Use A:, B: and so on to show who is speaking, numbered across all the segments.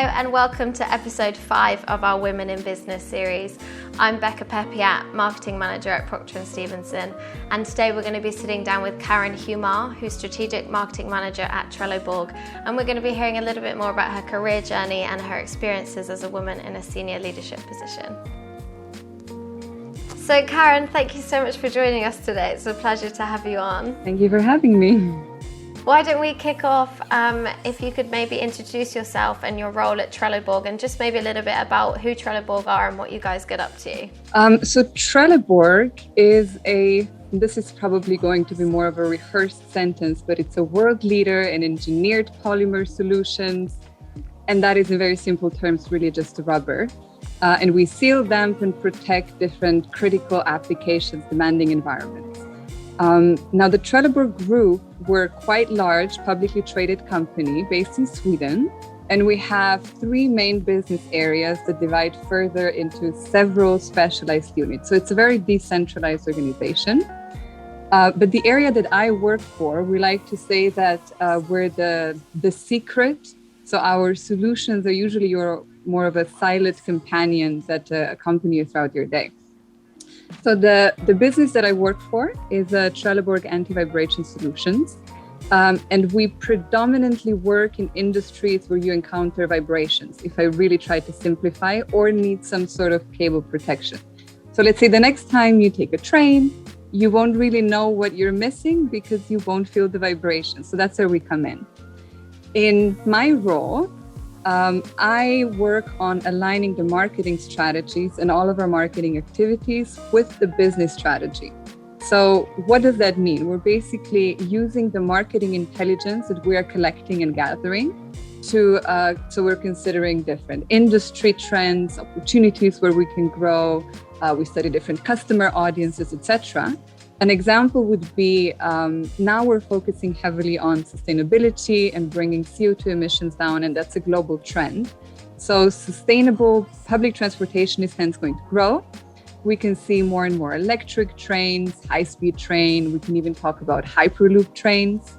A: and welcome to episode 5 of our Women in Business series. I'm Becca Peppiatt, Marketing Manager at Proctor Stevenson, and today we're going to be sitting down with Karin Humar, who's Strategic Marketing Manager at Trelleborg, and we're going to be hearing a little bit more about her career journey and her experiences as a woman in a senior leadership position. So Karin, thank you so much for joining us today. It's a pleasure to have you on.
B: Thank you for having me.
A: Why don't we kick off, if you could maybe introduce yourself and your role at Trelleborg, and just maybe a little bit about who Trelleborg are and what you guys get up to.
B: So Trelleborg is this is probably going to be more of a rehearsed sentence, but it's a world leader in engineered polymer solutions. And that is in very simple terms, really just rubber. And we seal, damp, and protect different critical applications demanding environments. Now, the Trelleborg Group, we're quite large, publicly traded company based in Sweden, and we have 3 main business areas that divide further into several specialized units. So it's a very decentralized organization. But the area that I work for, we like to say that we're the secret. So our solutions are usually more of a silent companion that accompany you throughout your day. So the business that I work for is Trelleborg Anti-Vibration Solutions. And we predominantly work in industries where you encounter vibrations, if I really try to simplify, or need some sort of cable protection. So let's say the next time you take a train, you won't really know what you're missing because you won't feel the vibration. So that's where we come in. In my role, I work on aligning the marketing strategies and all of our marketing activities with the business strategy. So what does that mean? We're basically using the marketing intelligence that we are collecting and gathering so we're considering different industry trends, opportunities where we can grow. We study different customer audiences, etc. An example would be now we're focusing heavily on sustainability and bringing CO2 emissions down, and that's a global trend. So sustainable public transportation is hence going to grow. We can see more and more electric trains, high-speed train. We can even talk about hyperloop trains.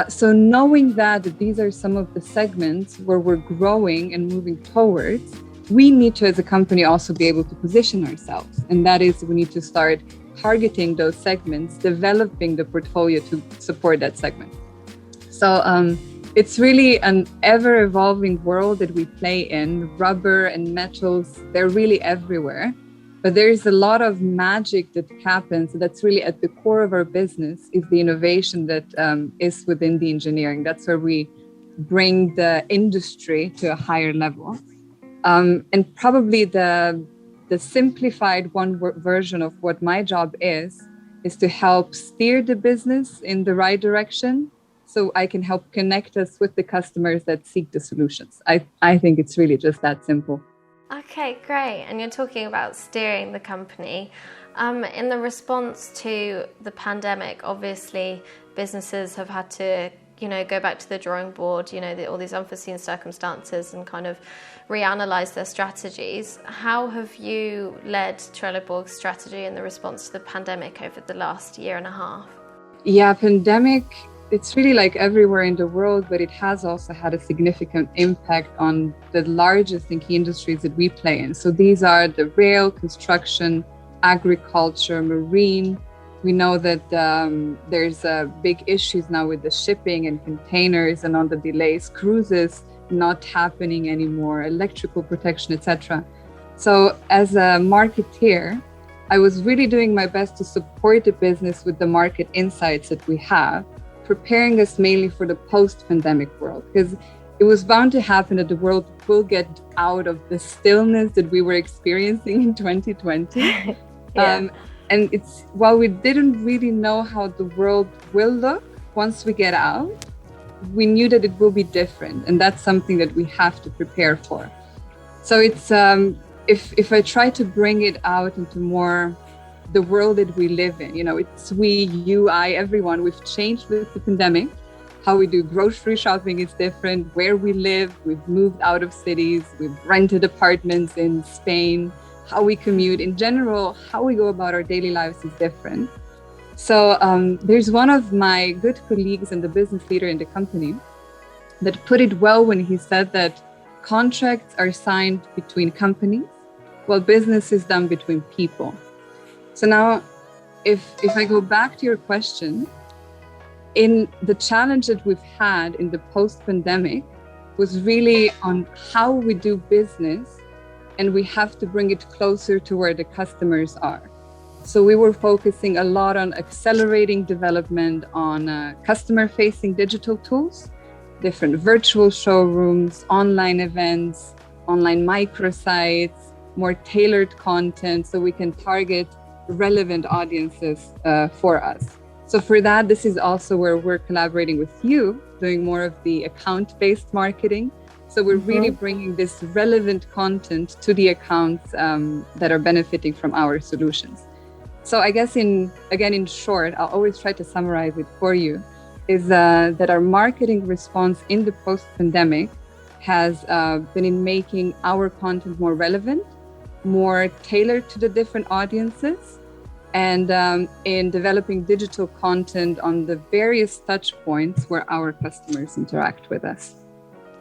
B: So knowing that these are some of the segments where we're growing and moving towards, we need to, as a company, also be able to position ourselves. And that is, we need to start targeting those segments, developing the portfolio to support that segment. So it's really an ever-evolving world that we play in. Rubber and metals, they're really everywhere. But there's a lot of magic that happens that's really at the core of our business, is the innovation that is within the engineering. That's where we bring the industry to a higher level. And probably the simplified version of what my job is to help steer the business in the right direction, so I can help connect us with the customers that seek the solutions. I think it's really just that simple.
A: Okay, great. And you're talking about steering the company. In the response to the pandemic, obviously businesses have had to go back to the drawing board, all these unforeseen circumstances, and kind of reanalyze their strategies. How have you led Trelleborg's strategy in the response to the pandemic over the last year and a half?
B: Yeah, pandemic, it's really like everywhere in the world, but it has also had a significant impact on the largest and key industries that we play in. So these are the rail, construction, agriculture, marine. We know that there's big issues now with the shipping and containers and on the delays, cruises not happening anymore, electrical protection, etc. So as a marketeer, I was really doing my best to support the business with the market insights that we have, preparing us mainly for the post-pandemic world, because it was bound to happen that the world will get out of the stillness that we were experiencing in 2020.
A: Yeah.
B: And while we didn't really know how the world will look once we get out, we knew that it will be different. And that's something that we have to prepare for. So it's, if I try to bring it out into more the world that we live in, it's we, you, I, everyone, we've changed with the pandemic. How we do grocery shopping is different. Where we live, we've moved out of cities, we've rented apartments in Spain. How we commute, in general, how we go about our daily lives is different. So there's one of my good colleagues and the business leader in the company that put it well when he said that contracts are signed between companies, while business is done between people. So now, if I go back to your question, in the challenge that we've had in the post-pandemic was really on how we do business, and we have to bring it closer to where the customers are. So we were focusing a lot on accelerating development on customer-facing digital tools, different virtual showrooms, online events, online microsites, more tailored content so we can target relevant audiences for us. So for that, this is also where we're collaborating with you, doing more of the account-based marketing. So we're really bringing this relevant content to the accounts that are benefiting from our solutions. So I guess in short, I'll always try to summarize it for you, is that our marketing response in the post-pandemic has been in making our content more relevant, more tailored to the different audiences, and in developing digital content on the various touch points where our customers interact with us.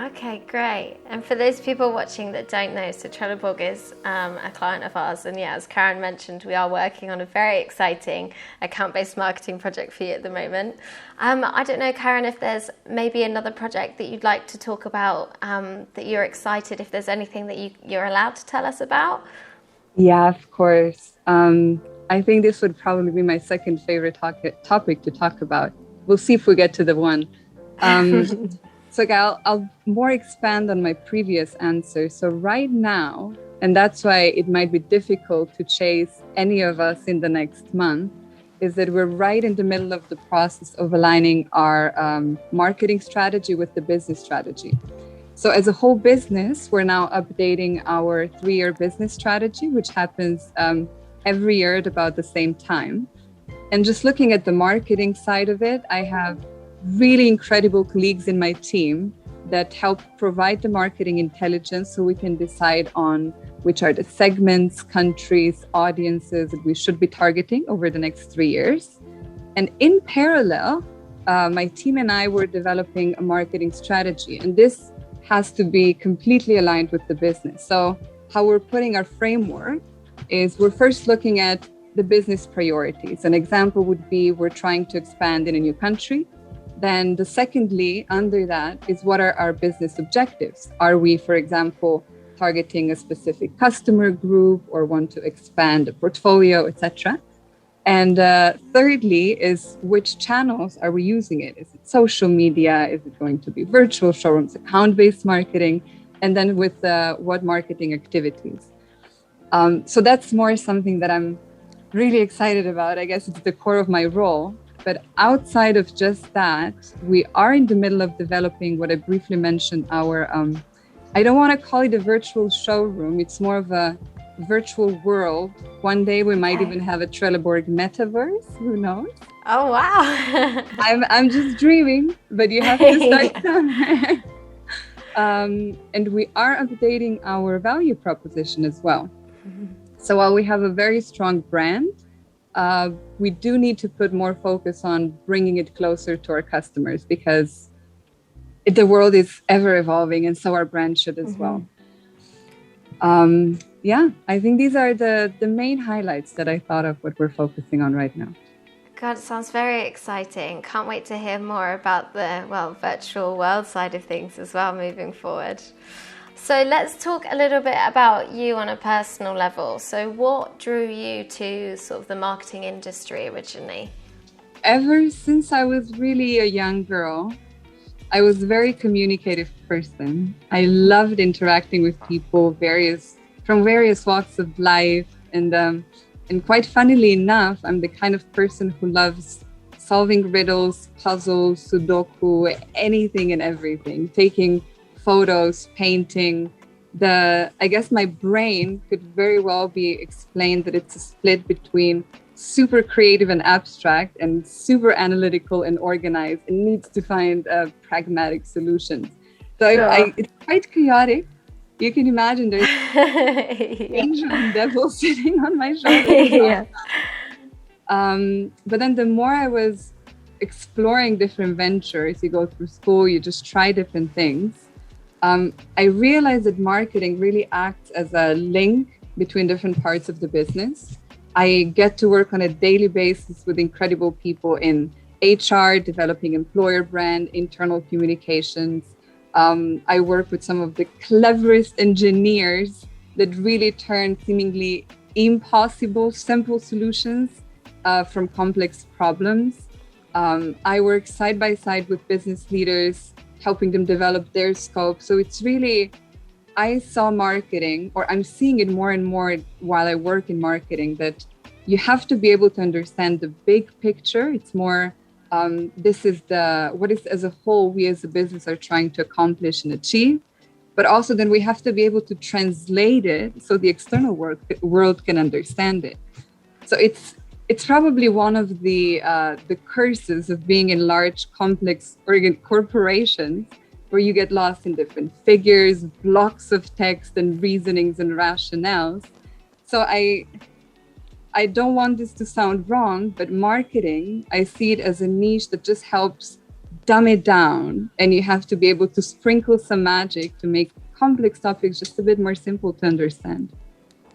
A: Okay, great. And for those people watching that don't know, so Trelleborg is a client of ours. And yeah, as Karin mentioned, we are working on a very exciting account-based marketing project for you at the moment. I don't know, Karin, if there's maybe another project that you'd like to talk about, that you're excited, if there's anything that you're allowed to tell us about. Yeah,
B: of course. I think this would probably be my second favorite topic to talk about. We'll see if we get to the one. So I'll more expand on my previous answer. So right now, and that's why it might be difficult to chase any of us in the next month, is that we're right in the middle of the process of aligning our marketing strategy with the business strategy. So as a whole business, we're now updating our 3-year business strategy, which happens every year at about the same time. And just looking at the marketing side of it, I have really incredible colleagues in my team that help provide the marketing intelligence so we can decide on which are the segments, countries, audiences that we should be targeting over the next 3 years. And in parallel, my team and I were developing a marketing strategy, and this has to be completely aligned with the business. So how we're putting our framework is we're first looking at the business priorities. An example would be we're trying to expand in a new country. Then the secondly, under that is what are our business objectives? Are we, for example, targeting a specific customer group or want to expand a portfolio, etc.? And thirdly is which channels are we using it? Is it social media? Is it going to be virtual showrooms, account-based marketing? And then with what marketing activities? So that's more something that I'm really excited about. I guess it's the core of my role. But outside of just that, we are in the middle of developing what I briefly mentioned, our, I don't want to call it a virtual showroom. It's more of a virtual world. One day we might even have a Trelleborg metaverse. Who knows?
A: Oh, wow.
B: I'm just dreaming, but you have to start somewhere. And we are updating our value proposition as well. So while we have a very strong brand, we do need to put more focus on bringing it closer to our customers because the world is ever evolving, and so our brand should as well. Yeah, I think these are the main highlights that I thought of what we're focusing on right now.
A: God, it sounds very exciting. Can't wait to hear more about the, virtual world side of things as well moving forward. So let's talk a little bit about you on a personal level. So what drew you to sort of the marketing industry originally?
B: Ever since I was really a young girl, I was a very communicative person. I loved interacting with people from various walks of life. And quite funnily enough, I'm the kind of person who loves solving riddles, puzzles, Sudoku, anything and everything, taking photos, painting. I guess my brain could very well be explained that it's a split between super creative and abstract and super analytical and organized and needs to find pragmatic solutions. So it's quite chaotic. You can imagine there's angel and devil sitting on my shoulder. But then the more I was exploring different ventures, you go through school, you just try different things. I realized that marketing really acts as a link between different parts of the business. I get to work on a daily basis with incredible people in HR, developing employer brand, internal communications. I work with some of the cleverest engineers that really turn seemingly impossible, simple solutions from complex problems. I work side by side with business leaders, helping them develop their scope. So it's really, I saw marketing, or I'm seeing it more and more while I work in marketing, that you have to be able to understand the big picture. It's more, this is what is as a whole we as a business are trying to accomplish and achieve. But also then we have to be able to translate it so the external world can understand it. So it's probably one of the curses of being in large, complex corporations, where you get lost in different figures, blocks of text and reasonings and rationales. So I don't want this to sound wrong, but marketing, I see it as a niche that just helps dumb it down. And you have to be able to sprinkle some magic to make complex topics just a bit more simple to understand.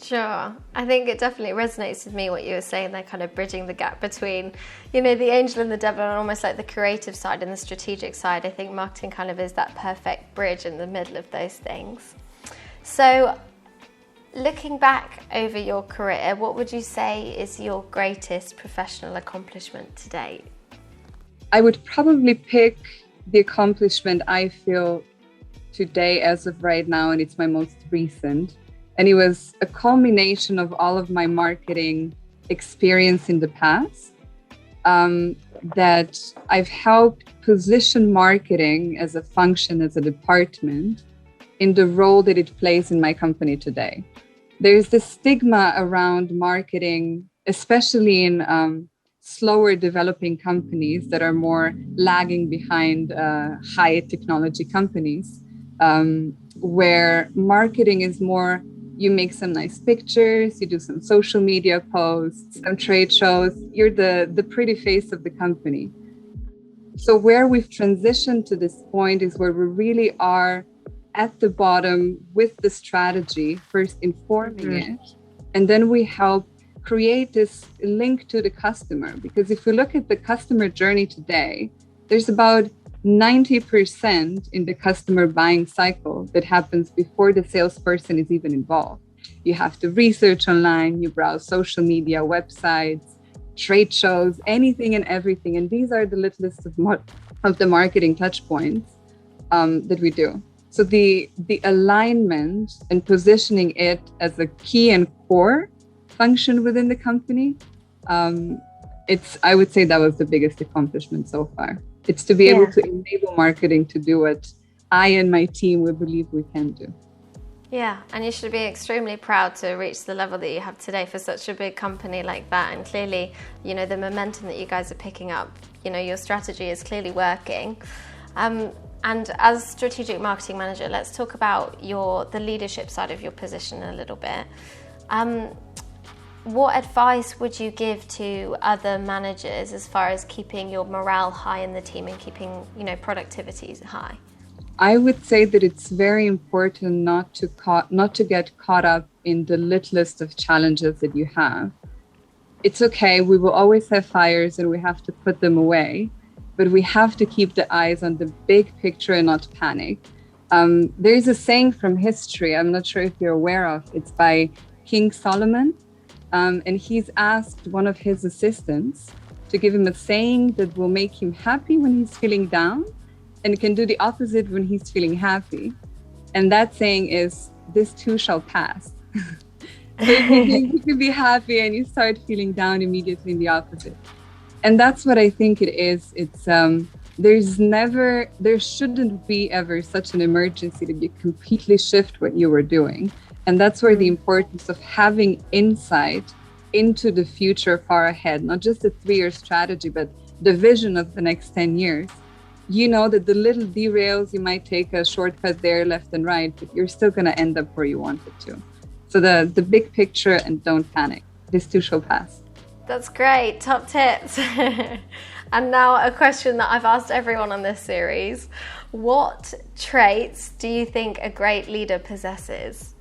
A: Sure. I think it definitely resonates with me what you were saying there, kind of bridging the gap between, the angel and the devil, and almost like the creative side and the strategic side. I think marketing kind of is that perfect bridge in the middle of those things. So looking back over your career, what would you say is your greatest professional accomplishment to date?
B: I would probably pick the accomplishment I feel today as of right now, and it's my most recent. And it was a culmination of all of my marketing experience in the past, that I've helped position marketing as a function, as a department, in the role that it plays in my company today. There's this stigma around marketing, especially in slower developing companies that are more lagging behind high technology companies, where marketing is more, you make some nice pictures, you do some social media posts, some trade shows, you're the pretty face of the company. So where we've transitioned to this point is where we really are at the bottom with the strategy, first informing it, and then we help create this link to the customer. Because if we look at the customer journey today, there's about 90% in the customer buying cycle that happens before the salesperson is even involved. You have to research online, you browse social media, websites, trade shows, anything and everything. And these are the littlest of the marketing touch points that we do. So the alignment and positioning it as a key and core function within the company, I would say that was the biggest accomplishment so far. It's to be able to enable marketing to do what I and my team we believe we can do.
A: Yeah, and you should be extremely proud to reach the level that you have today for such a big company like that. And clearly, the momentum that you guys are picking up, your strategy is clearly working. And as strategic marketing manager, let's talk about the leadership side of your position a little bit. What advice would you give to other managers as far as keeping your morale high in the team and keeping, productivity high?
B: I would say that it's very important not to get caught up in the littlest of challenges that you have. It's okay, we will always have fires and we have to put them away, but we have to keep the eyes on the big picture and not panic. There's a saying from history, I'm not sure if you're aware of, it's by King Solomon. And he's asked one of his assistants to give him a saying that will make him happy when he's feeling down and can do the opposite when he's feeling happy. And that saying is, this too shall pass. So you can be happy and you start feeling down immediately in the opposite. And that's what I think it is. It's there shouldn't be ever such an emergency that you completely shift what you were doing. And that's where the importance of having insight into the future far ahead, not just a 3-year strategy, but the vision of the next 10 years. You know that the little derails, you might take a shortcut there, left and right, but you're still going to end up where you wanted to. So the big picture, and don't panic. This too shall pass.
A: That's great. Top tips. And now a question that I've asked everyone on this series. What traits do you think a great leader possesses?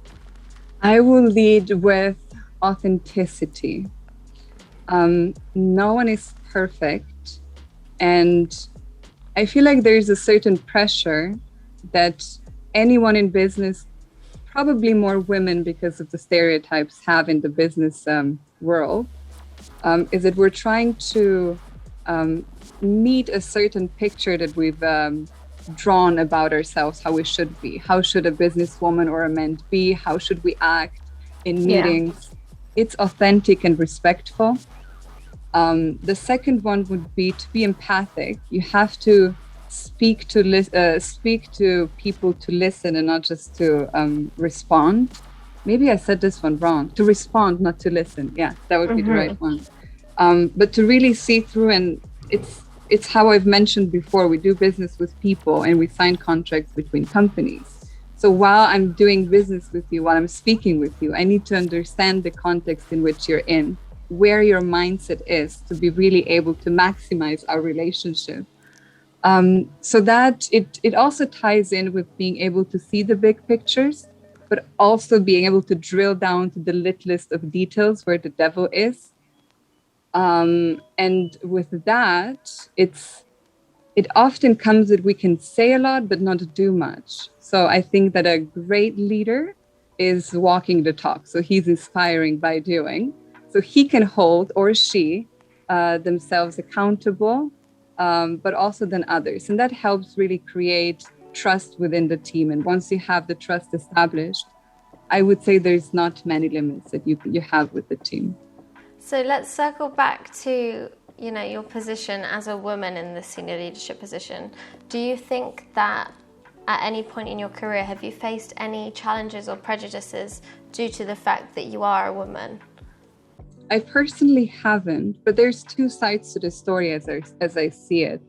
B: I will lead with authenticity. No one is perfect. And I feel like there's a certain pressure that anyone in business, probably more women because of the stereotypes have in the business world, is that we're trying to meet a certain picture that we've drawn about ourselves, how we should be. How should a businesswoman or a man be? How should we act in meetings? It's authentic and respectful. The second one would be to be empathic. You have to speak to people to listen and not just to respond. Maybe I said this one wrong. To respond, not to listen. Yeah, that would be the right one. But to really see through, and it's how I've mentioned before, we do business with people and we sign contracts between companies. So while I'm doing business with you, while I'm speaking with you, I need to understand the context in which you're in, where your mindset is, to be really able to maximize our relationship. So that it also ties in with being able to see the big pictures, but also being able to drill down to the littlest of details where the devil is. And with that, it often comes that we can say a lot, but not do much. So I think that a great leader is walking the talk. So he's inspiring by doing. So he can hold, or she, themselves accountable, but also then others. And that helps really create trust within the team. And once you have the trust established, I would say there's not many limits that you have with the team.
A: So let's circle back to, your position as a woman in the senior leadership position. Do you think that at any point in your career, have you faced any challenges or prejudices due to the fact that you are a woman?
B: I personally haven't, but there's two sides to the story as I see it.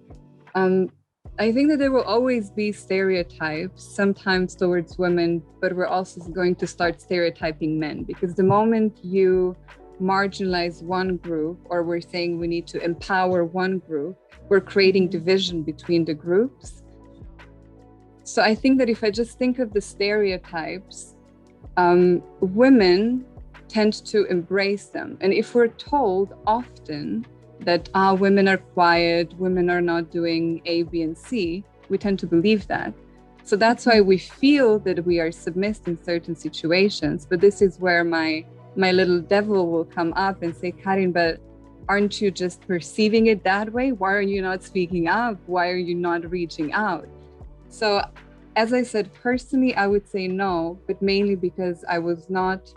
B: I think that there will always be stereotypes, sometimes towards women, but we're also going to start stereotyping men, because the moment you marginalize one group, or we're saying we need to empower one group, we're creating division between the groups. So I think that if I just think of the stereotypes, women tend to embrace them. And if we're told often that women are quiet, women are not doing A, B, and C, we tend to believe that. So that's why we feel that we are submissive in certain situations. But this is where my little devil will come up and say, Karin, but aren't you just perceiving it that way? Why are you not speaking up? Why are you not reaching out? So as I said, personally, I would say no, but mainly because I was not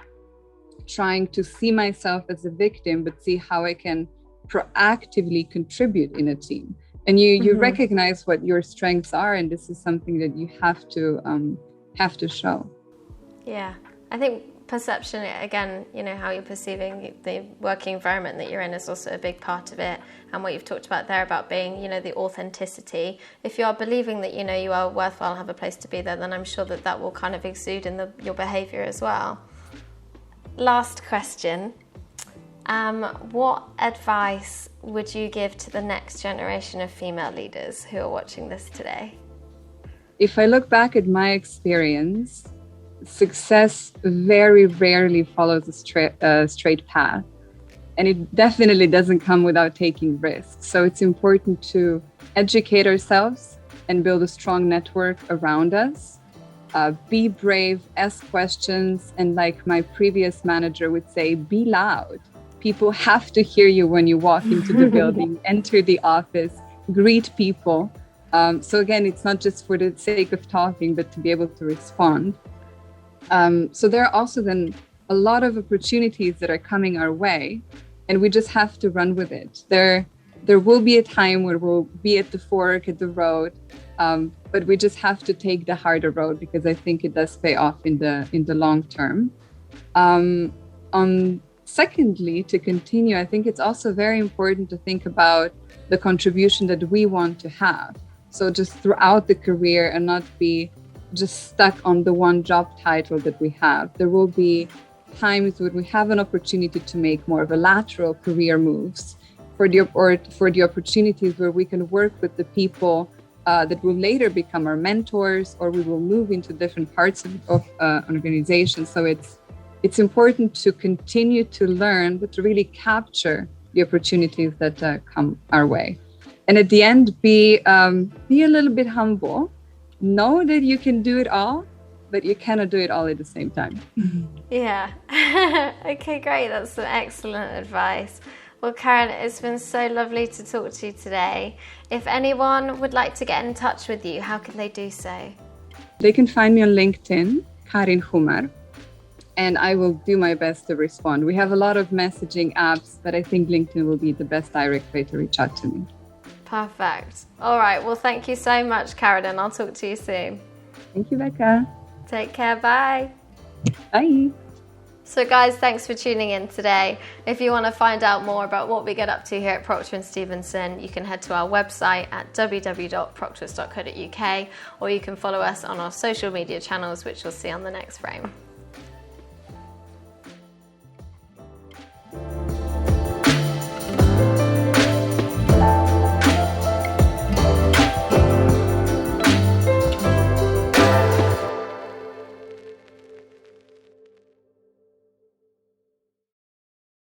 B: trying to see myself as a victim, but see how I can proactively contribute in a team. And you recognize what your strengths are, and this is something that you have to show.
A: Yeah, I think perception, again, how you're perceiving the working environment that you're in is also a big part of it. And what you've talked about there about being, the authenticity. If you are believing that, you are worthwhile and have a place to be there, then I'm sure that will kind of exude in your behavior as well. Last question. What advice would you give to the next generation of female leaders who are watching this today?
B: If I look back at my experience, success very rarely follows a straight path. And it definitely doesn't come without taking risks. So it's important to educate ourselves and build a strong network around us. Be brave, ask questions, and like my previous manager would say, be loud. People have to hear you when you walk into the building, enter the office, greet people. So again, it's not just for the sake of talking, but to be able to respond. So there are also then a lot of opportunities that are coming our way, and we just have to run with it. There will be a time where we'll be at the fork at the road, but we just have to take the harder road, because I think it does pay off in the long term. Secondly, to continue, I think it's also very important to think about the contribution that we want to have. So just throughout the career, and not be just stuck on the one job title that we have. There will be times when we have an opportunity to make more of a lateral career moves for the opportunities where we can work with the people that will later become our mentors, or we will move into different parts of an organization. So it's important to continue to learn, but to really capture the opportunities that come our way. And at the end, be a little bit humble. Know that you can do it all, but you cannot do it all at the same time.
A: Yeah. Okay, great. That's some excellent advice. Well, Karin, it's been so lovely to talk to you today. If anyone would like to get in touch with you, how can they do so?
B: They can find me on LinkedIn, Karin Humar, and I will do my best to respond. We have a lot of messaging apps, but I think LinkedIn will be the best direct way to reach out to me.
A: Perfect. All right. Well, thank you so much, Karin, and I'll talk to you soon.
B: Thank you, Becca.
A: Take care. Bye.
B: Bye.
A: So guys, thanks for tuning in today. If you want to find out more about what we get up to here at Proctor & Stevenson, you can head to our website at www.proctors.co.uk, or you can follow us on our social media channels, which you'll see on the next frame.